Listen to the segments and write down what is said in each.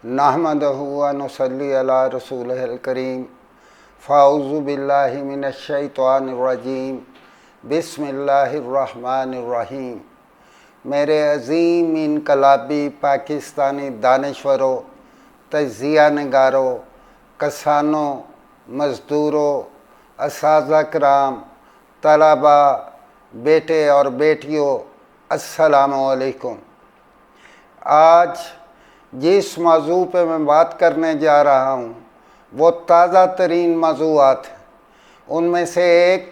نحمدہ و نصلی علی رسولہ الکریم فاعوذ باللہ من الشیطان الرجیم بسم اللہ الرحمن الرحیم۔ میرے عظیم انقلابی پاکستانی دانشوروں، تجزیہ نگاروں، کسانوں، مزدوروں، اساتذہ کرام، طلباء، بیٹے اور بیٹیوں، السلام علیکم۔ آج جس موضوع پہ میں بات کرنے جا رہا ہوں وہ تازہ ترین موضوعات ہیں۔ ان میں سے ایک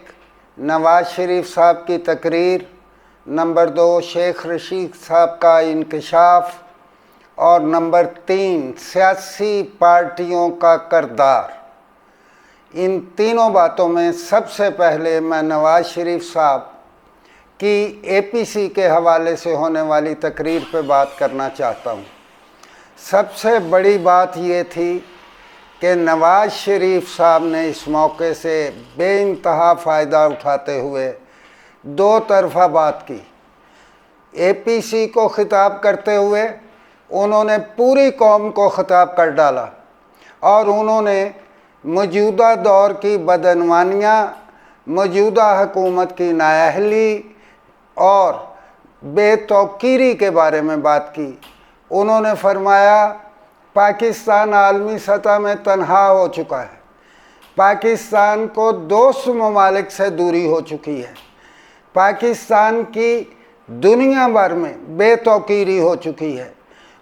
نواز شریف صاحب کی تقریر، نمبر 2 شیخ رشید صاحب کا انکشاف، اور نمبر 3 سیاسی پارٹیوں کا کردار۔ ان تینوں باتوں میں سب سے پہلے میں نواز شریف صاحب کی اے پی سی کے حوالے سے ہونے والی تقریر پہ بات کرنا چاہتا ہوں۔ سب سے بڑی بات یہ تھی کہ نواز شریف صاحب نے اس موقع سے بے انتہا فائدہ اٹھاتے ہوئے دو طرفہ بات کی۔ اے پی سی کو خطاب کرتے ہوئے انہوں نے پوری قوم کو خطاب کر ڈالا اور انہوں نے موجودہ دور کی بدعنوانیاں، موجودہ حکومت کی نااہلی اور بے توقیری کے بارے میں بات کی۔ انہوں نے فرمایا پاکستان عالمی سطح میں تنہا ہو چکا ہے، پاکستان کو دوست ممالک سے دوری ہو چکی ہے، پاکستان کی دنیا بھر میں بے توقیری ہو چکی ہے۔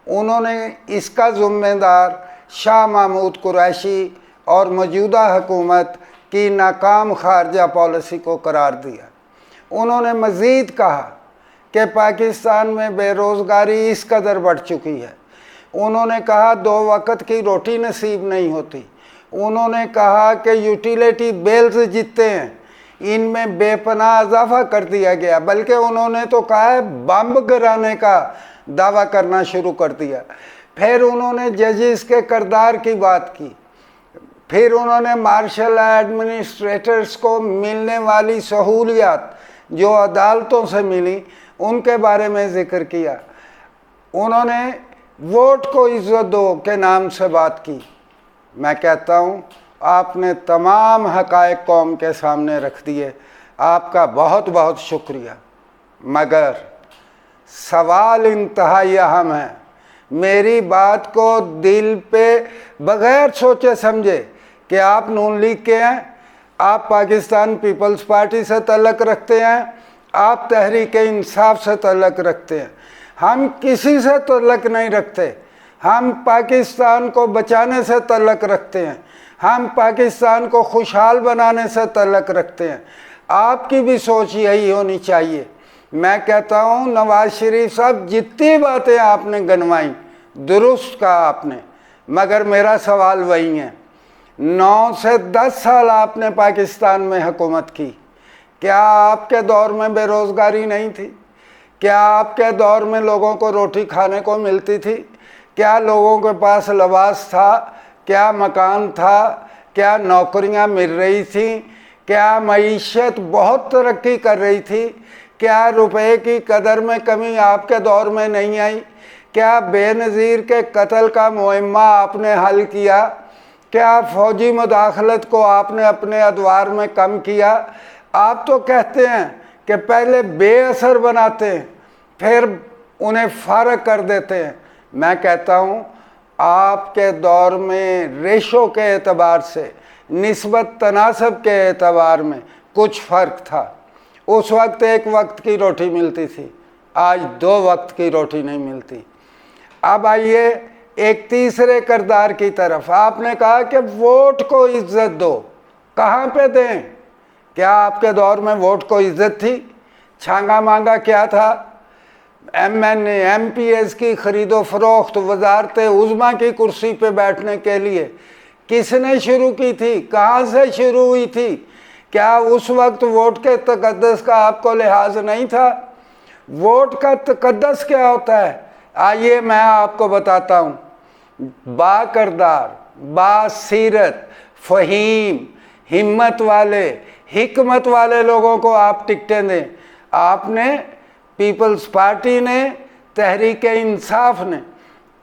انہوں نے اس کا ذمہ دار شاہ محمود قریشی اور موجودہ حکومت کی ناکام خارجہ پالیسی کو قرار دیا۔ انہوں نے مزید کہا کہ پاکستان میں بے روزگاری اس قدر بڑھ چکی ہے۔ انہوں نے کہا 2 وقت کی روٹی نصیب نہیں ہوتی۔ انہوں نے کہا کہ یوٹیلیٹی بیلز جتنے ہیں ان میں بے پناہ اضافہ کر دیا گیا، بلکہ انہوں نے تو کہا ہے بم گرانے کا دعویٰ کرنا شروع کر دیا۔ پھر انہوں نے ججز کے کردار کی بات کی۔ پھر انہوں نے مارشل ایڈمنسٹریٹرز کو ملنے والی سہولیات جو عدالتوں سے ملی ان کے بارے میں ذکر کیا۔ انہوں نے ووٹ کو عزت دو کے نام سے بات کی۔ میں کہتا ہوں آپ نے تمام حقائق قوم کے سامنے رکھ دیے، آپ کا بہت بہت شکریہ۔ مگر سوال انتہائی اہم ہے۔ میری بات کو دل پہ بغیر سوچے سمجھے کہ آپ نون لیگ کے ہیں، آپ پاکستان پیپلز پارٹی سے تعلق رکھتے ہیں، آپ تحریک انصاف سے تعلق رکھتے ہیں۔ ہم کسی سے تعلق نہیں رکھتے، ہم پاکستان کو بچانے سے تعلق رکھتے ہیں، ہم پاکستان کو خوشحال بنانے سے تعلق رکھتے ہیں۔ آپ کی بھی سوچ یہی ہونی چاہیے۔ میں کہتا ہوں نواز شریف صاحب جتنی باتیں آپ نے گنوائیں درست کہا آپ نے، مگر میرا سوال وہی ہے۔ 9 سے 10 سال آپ نے پاکستان میں حکومت کی، کیا آپ کے دور میں بے روزگاری نہیں تھی؟ کیا آپ کے دور میں لوگوں کو روٹی کھانے کو ملتی تھی؟ کیا لوگوں کے پاس لباس تھا؟ کیا مکان تھا؟ کیا نوکریاں مل رہی تھیں؟ کیا معیشت بہت ترقی کر رہی تھی؟ کیا روپے کی قدر میں کمی آپ کے دور میں نہیں آئی؟ کیا بے نظیر کے قتل کا معمہ آپ نے حل کیا؟ کیا فوجی مداخلت کو آپ نے اپنے ادوار میں کم کیا؟ آپ تو کہتے ہیں کہ پہلے بے اثر بناتے ہیں پھر انہیں فارغ کر دیتے ہیں۔ میں کہتا ہوں آپ کے دور میں ریشو کے اعتبار سے، نسبت تناسب کے اعتبار میں کچھ فرق تھا۔ اس وقت 1 وقت کی روٹی ملتی تھی، آج 2 وقت کی روٹی نہیں ملتی۔ اب آئیے ایک تیسرے کردار کی طرف۔ آپ نے کہا کہ ووٹ کو عزت دو۔ کہاں پہ دیں؟ کیا آپ کے دور میں ووٹ کو عزت تھی؟ چھانگا مانگا کیا تھا؟ M N A M P S کی خرید و فروخت وزارت عظمیٰ کی کرسی پہ بیٹھنے کے لیے کس نے شروع کی تھی؟ کہاں سے شروع ہوئی تھی؟ کیا اس وقت ووٹ کے تقدس کا آپ کو لحاظ نہیں تھا؟ ووٹ کا تقدس کیا ہوتا ہے؟ آئیے میں آپ کو بتاتا ہوں۔ با کردار، با سیرت، فہیم، ہمت والے، حکمت والے لوگوں کو آپ ٹکٹیں دیں۔ آپ نے پیپلز پارٹی نے، تحریک انصاف نے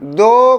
2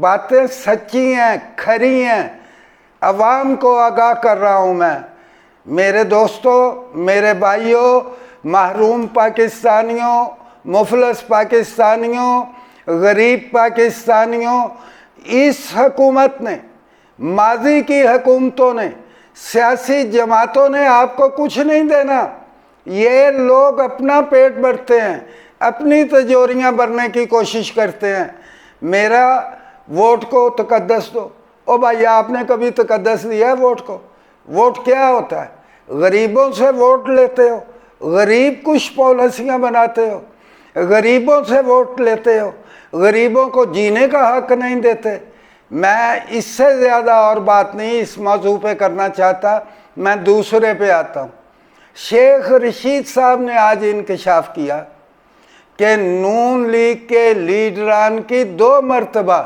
باتیں سچی ہیں، کھری ہیں، عوام کو آگاہ کر رہا ہوں میں۔ میرے دوستوں، میرے بھائیوں، محروم پاکستانیوں، مفلس پاکستانیوں، غریب پاکستانیوں، اس حکومت نے، ماضی کی حکومتوں نے، سیاسی جماعتوں نے آپ کو کچھ نہیں دینا۔ یہ لوگ اپنا پیٹ بھرتے ہیں، اپنی تجوریاں بھرنے کی کوشش کرتے ہیں۔ میرا ووٹ کو تقدس دو۔ او بھائی، آپ نے کبھی تقدس دیا ہے ووٹ کو؟ ووٹ کیا ہوتا ہے؟ غریبوں سے ووٹ لیتے ہو، غریب کچھ پالیسیاں بناتے ہو، غریبوں سے ووٹ لیتے ہو، غریبوں کو جینے کا حق نہیں دیتے۔ میں اس سے زیادہ اور بات نہیں اس موضوع پہ کرنا چاہتا، میں دوسرے پہ آتا ہوں۔ شیخ رشید صاحب نے آج انکشاف کیا کہ نون لیگ کے لیڈران کی 2 مرتبہ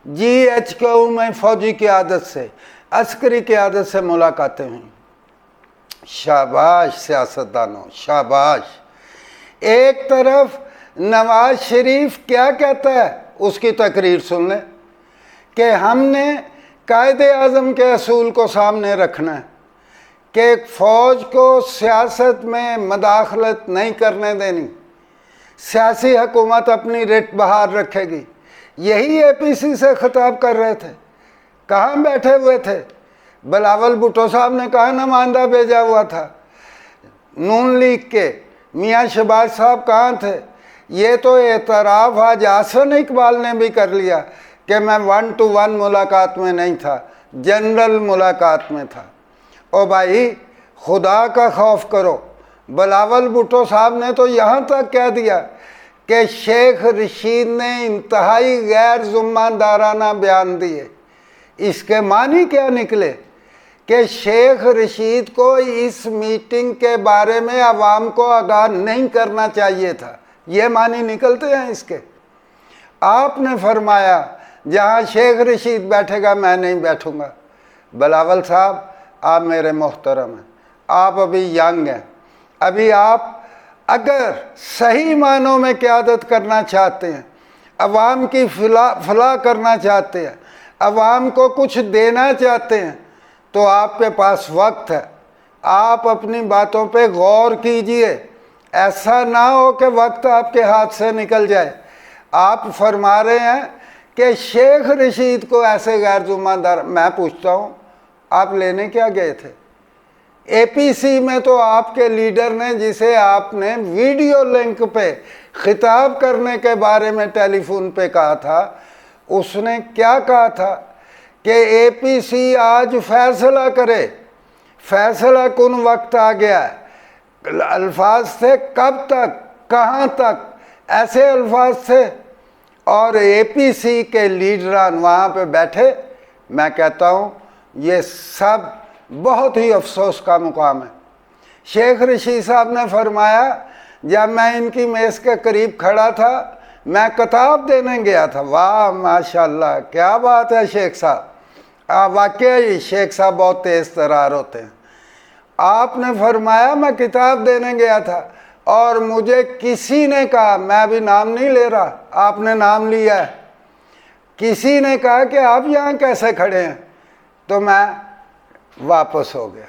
GHQ میں فوجی قیادت سے، عسکری قیادت سے ملاقاتیں ہوئیں۔ شاباش سیاستدانوں، شاباش۔ ایک طرف نواز شریف کیا کہتا ہے، اس کی تقریر سن لیں کہ ہم نے قائد اعظم کے اصول کو سامنے رکھنا ہے کہ فوج کو سیاست میں مداخلت نہیں کرنے دینی، سیاسی حکومت اپنی رٹ بہار رکھے گی۔ یہی APC سے خطاب کر رہے تھے۔ کہاں بیٹھے ہوئے تھے؟ بلاول بھٹو صاحب نے کہا نمائندہ بھیجا ہوا تھا نون لیگ کے۔ میاں شہباز صاحب کہاں تھے؟ یہ تو اعتراف آج حسن اقبال نے بھی کر لیا کہ میں 1 to 1 ملاقات میں نہیں تھا، جنرل ملاقات میں تھا۔ او بھائی، خدا کا خوف کرو۔ بلاول بھٹو صاحب نے تو یہاں تک کہہ دیا کہ شیخ رشید نے انتہائی غیر ذمہ دارانہ بیان دیے۔ اس کے معنی کیا نکلے کہ شیخ رشید کو اس میٹنگ کے بارے میں عوام کو آگاہ نہیں کرنا چاہیے تھا۔ یہ معنی نکلتے ہیں اس کے۔ آپ نے فرمایا جہاں شیخ رشید بیٹھے گا میں نہیں بیٹھوں گا۔ بلاول صاحب، آپ میرے محترم ہیں، آپ ابھی ینگ ہیں، ابھی آپ اگر صحیح معنوں میں قیادت کرنا چاہتے ہیں، عوام کی فلاح کرنا چاہتے ہیں، عوام کو کچھ دینا چاہتے ہیں، تو آپ کے پاس وقت ہے۔ آپ اپنی باتوں پہ غور کیجئے، ایسا نہ ہو کہ وقت آپ کے ہاتھ سے نکل جائے۔ آپ فرما رہے ہیں کہ شیخ رشید کو ایسے غیر ذمہ دار، میں پوچھتا ہوں آپ لینے کیا گئے تھے؟ APC میں تو آپ کے لیڈر نے، جسے آپ نے ویڈیو لنک پہ خطاب کرنے کے بارے میں ٹیلی فون پہ کہا تھا، اس نے کیا کہا تھا کہ APC آج فیصلہ کرے، فیصلہ کن وقت آ گیا ہے۔ الفاظ تھے کب تک، کہاں تک، ایسے الفاظ تھے۔ اور APC کے لیڈران وہاں پہ بیٹھے۔ میں کہتا ہوں یہ سب بہت ہی افسوس کا مقام ہے۔ شیخ رشید صاحب نے فرمایا جب میں ان کی میز کے قریب کھڑا تھا میں کتاب دینے گیا تھا۔ واہ ماشاءاللہ، کیا بات ہے شیخ صاحب، واقعی شیخ صاحب بہت تیز ترار ہوتے ہیں۔ آپ نے فرمایا میں کتاب دینے گیا تھا اور مجھے کسی نے کہا، میں ابھی نام نہیں لے رہا، آپ نے نام لیا ہے، کسی نے کہا کہ آپ یہاں کیسے کھڑے ہیں، تو میں واپس ہو گیا۔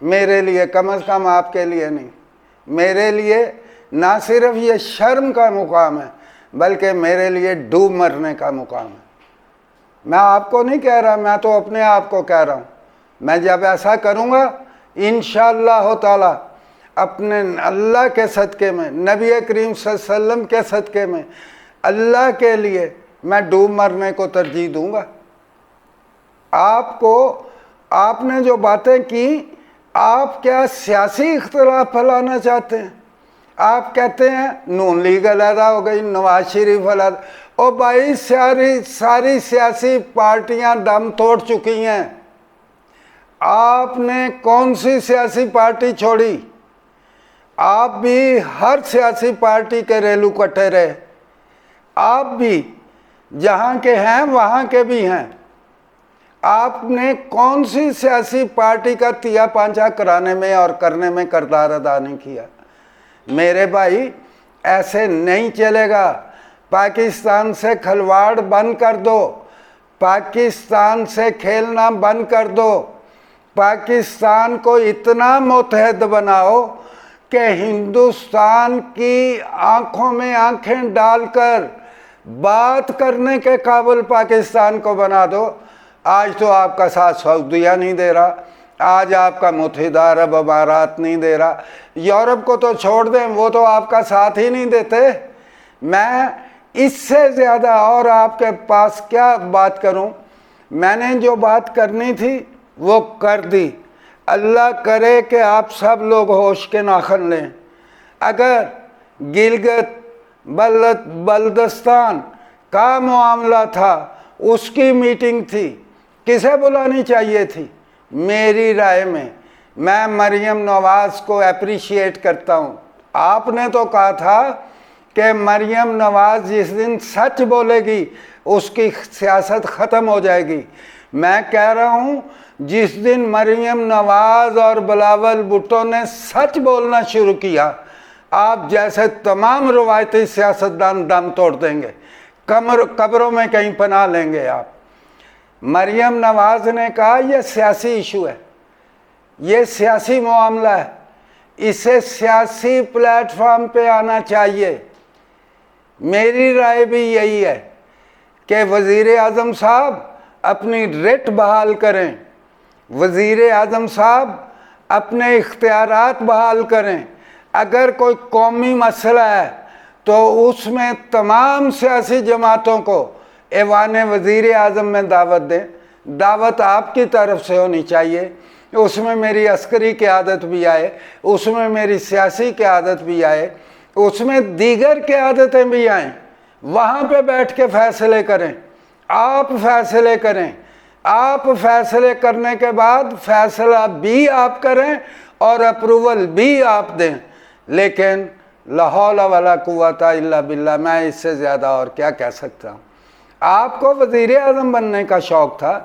میرے لیے، کم از کم آپ کے لیے نہیں، میرے لیے نہ صرف یہ شرم کا مقام ہے بلکہ میرے لیے ڈوب مرنے کا مقام ہے۔ میں آپ کو نہیں کہہ رہا، میں تو اپنے آپ کو کہہ رہا ہوں۔ میں جب ایسا کروں گا انشاءاللہ تعالی اپنے اللہ کے صدقے میں، نبی کریم صلی اللہ علیہ وسلم کے صدقے میں، اللہ کے لیے میں ڈوب مرنے کو ترجیح دوں گا۔ آپ نے جو باتیں کی، آپ کیا سیاسی اختلاف پھیلانا چاہتے ہیں؟ آپ کہتے ہیں نون لیگ علیحدہ ہو گئی، نواز شریف علیحدہ۔ او بھائی، ساری سیاسی پارٹیاں دم توڑ چکی ہیں۔ آپ نے کون سی سیاسی پارٹی چھوڑی؟ آپ بھی ہر سیاسی پارٹی کے ریلو کٹے رہے۔ آپ بھی جہاں کے ہیں وہاں کے بھی ہیں۔ آپ نے کون سی سیاسی پارٹی کا تیا پانچا کرانے میں اور کرنے میں کردار ادا نہیں کیا؟ میرے بھائی ایسے نہیں چلے گا۔ پاکستان سے کھلواڑ بند کر دو، پاکستان سے کھیلنا بند کر دو، پاکستان کو اتنا متحد بناؤ کہ ہندوستان کی آنکھوں میں آنکھیں ڈال کر بات کرنے کے قابل پاکستان کو بنا دو۔ آج تو آپ کا ساتھ سعودیہ نہیں دے رہا، آج آپ کا متحدہ عرب امارات نہیں دے رہا، یورپ کو تو چھوڑ دیں، وہ تو آپ کا ساتھ ہی نہیں دیتے۔ میں اس سے زیادہ اور آپ کے پاس کیا بات کروں؟ میں نے جو بات کرنی تھی وہ کر دی۔ اللہ کرے کہ آپ سب لوگ ہوش کے ناخن لیں۔ اگر گلگت بلتستان کا معاملہ تھا، اس کی میٹنگ تھی، کسے بلانی چاہیے تھی؟ میری رائے میں مریم نواز کو اپریشیٹ کرتا ہوں۔ آپ نے تو کہا تھا کہ مریم نواز جس دن سچ بولے گی اس کی سیاست ختم ہو جائے گی۔ میں کہہ رہا ہوں جس دن مریم نواز اور بلاول بھٹو نے سچ بولنا شروع کیا، آپ جیسے تمام روایتی سیاستدان دم توڑ دیں گے، قبروں میں کہیں پناہ لیں گے آپ۔ مریم نواز نے کہا یہ سیاسی ایشو ہے، یہ سیاسی معاملہ ہے، اسے سیاسی پلیٹ فارم پہ آنا چاہیے۔ میری رائے بھی یہی ہے کہ وزیر اعظم صاحب اپنی ریٹ بحال کریں، وزیر اعظم صاحب اپنے اختیارات بحال کریں۔ اگر کوئی قومی مسئلہ ہے تو اس میں تمام سیاسی جماعتوں کو ایوان وزیر اعظم میں دعوت دیں۔ دعوت آپ کی طرف سے ہونی چاہیے، اس میں میری عسکری قیادت بھی آئے، اس میں میری سیاسی قیادت بھی آئے، اس میں دیگر قیادتیں بھی آئیں، وہاں پہ بیٹھ کے فیصلے کریں، آپ فیصلے کریں، آپ فیصلے کرنے کے بعد فیصلہ بھی آپ کریں اور اپروول بھی آپ دیں۔ لیکن لا حول ولا قوت الا باللہ، میں اس سے زیادہ اور کیا کہہ سکتا ہوں؟ آپ کو وزیر اعظم بننے کا شوق تھا،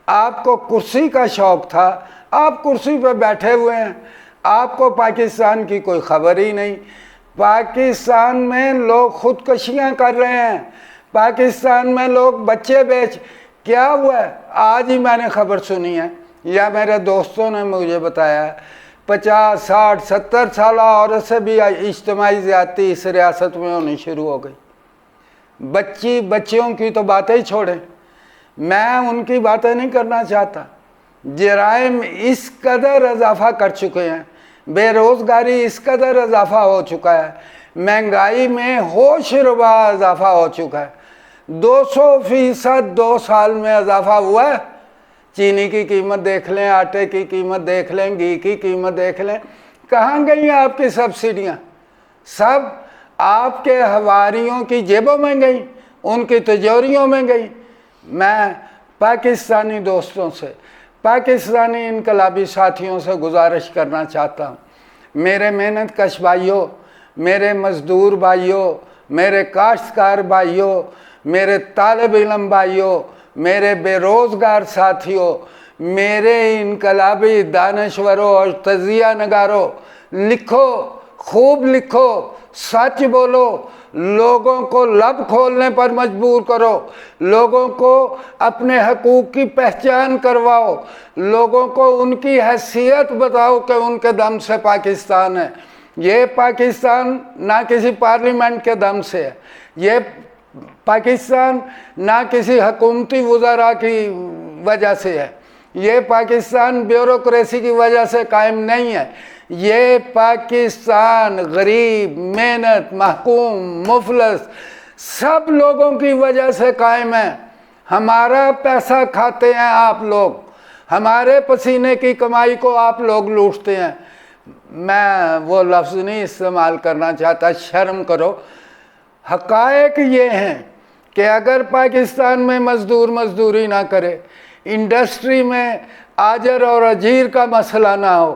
آپ کو کرسی کا شوق تھا، آپ کرسی پہ بیٹھے ہوئے ہیں، آپ کو پاکستان کی کوئی خبر ہی نہیں۔ پاکستان میں لوگ خودکشیاں کر رہے ہیں، پاکستان میں لوگ بچے کیا ہوا ہے؟ آج ہی میں نے خبر سنی ہے یا میرے دوستوں نے مجھے بتایا ہے، 50 60 70 سالہ عورت سے بھی اجتماعی زیادتی اس ریاست میں ہونی شروع ہو گئی۔ بچیوں کی تو باتیں ہی چھوڑیں، میں ان کی باتیں نہیں کرنا چاہتا۔ جرائم اس قدر اضافہ کر چکے ہیں، بے روزگاری اس قدر اضافہ ہو چکا ہے، مہنگائی میں ہوش ربا اضافہ ہو چکا ہے، 200% 2 سال میں اضافہ ہوا ہے۔ چینی کی قیمت دیکھ لیں، آٹے کی قیمت دیکھ لیں، گھی کی قیمت دیکھ لیں، کہاں گئی آپ کی سبسڈیاں؟ سب آپ کے حواریوں کی جیبوں میں گئیں، ان کی تجوریوں میں گئیں۔ میں پاکستانی دوستوں سے، پاکستانی انقلابی ساتھیوں سے گزارش کرنا چاہتا ہوں، میرے محنت کش بھائیوں، میرے مزدور بھائیوں، میرے کاشتکار بھائیوں، میرے طالب علم بھائیوں، میرے بے روزگار ساتھیوں، میرے انقلابی دانشوروں اور تجزیہ نگاروں، لکھو، خوب لکھو، سچ بولو، لوگوں کو لب کھولنے پر مجبور کرو، لوگوں کو اپنے حقوق کی پہچان کرواؤ، لوگوں کو ان کی حیثیت بتاؤ کہ ان کے دم سے پاکستان ہے۔ یہ پاکستان نہ کسی پارلیمنٹ کے دم سے ہے، یہ پاکستان نہ کسی حکومتی وزراء کی وجہ سے ہے، یہ پاکستان بیوروکریسی کی وجہ سے قائم نہیں ہے، یہ پاکستان غریب، محنت، محکوم، مفلس سب لوگوں کی وجہ سے قائم ہے۔ ہمارا پیسہ کھاتے ہیں آپ لوگ، ہمارے پسینے کی کمائی کو آپ لوگ لوٹتے ہیں۔ میں وہ لفظ نہیں استعمال کرنا چاہتا، شرم کرو۔ حقائق یہ ہیں کہ اگر پاکستان میں مزدور مزدوری نہ کرے، انڈسٹری میں آجر اور اجیر کا مسئلہ نہ ہو،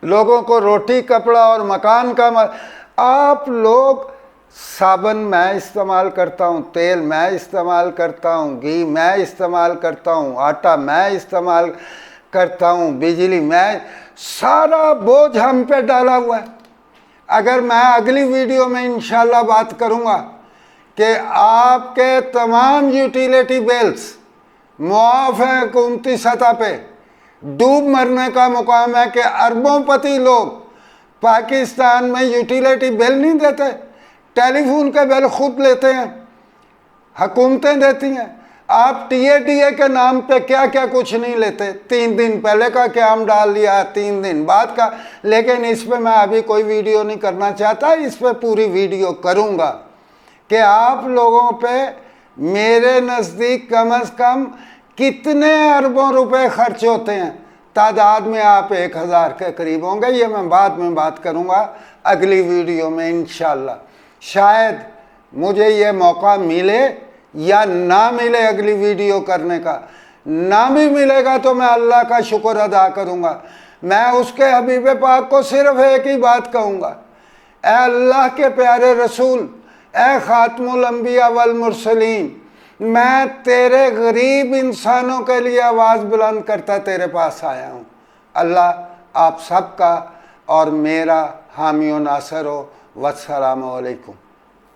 لوگوں کو روٹی کپڑا اور مکان کا آپ لوگ صابن میں استعمال کرتا ہوں، تیل میں استعمال کرتا ہوں، گھی میں استعمال کرتا ہوں، آٹا میں استعمال کرتا ہوں، بجلی میں، سارا بوجھ ہم پہ ڈالا ہوا ہے۔ اگر میں اگلی ویڈیو میں انشاءاللہ بات کروں گا کہ آپ کے تمام یوٹیلیٹی بلز معاف ہیں حکومتی سطح پہ. ڈوب مرنے کا مقام ہے کہ اربوں پتی لوگ پاکستان میں یوٹیلیٹی بل نہیں دیتے، ٹیلی فون کے بل خود لیتے ہیں، حکومتیں دیتی ہیں. آپ ٹی اے کے نام پہ کیا کیا کچھ نہیں لیتے. 3 دن پہلے کا قیام ڈال دیا، 3 دن بعد کا. لیکن اس پہ میں ابھی کوئی ویڈیو نہیں کرنا چاہتا، اس پہ پوری ویڈیو کروں گا کہ آپ لوگوں پہ میرے نزدیک کم از کم کتنے اربوں روپے خرچ ہوتے ہیں. تعداد میں آپ 1000 کے قریب ہوں گے. یہ میں بعد میں بات کروں گا اگلی ویڈیو میں انشاءاللہ. شاید مجھے یہ موقع ملے یا نہ ملے اگلی ویڈیو کرنے کا. نہ بھی ملے گا تو میں اللہ کا شکر ادا کروں گا. میں اس کے حبیب پاک کو صرف ایک ہی بات کہوں گا، اے اللہ کے پیارے رسول، اے خاتم الانبیاء والمرسلین، میں تیرے غریب انسانوں کے لیے آواز بلند کرتا تیرے پاس آیا ہوں. اللہ آپ سب کا اور میرا حامی و ناصر ہو. والسلام علیکم.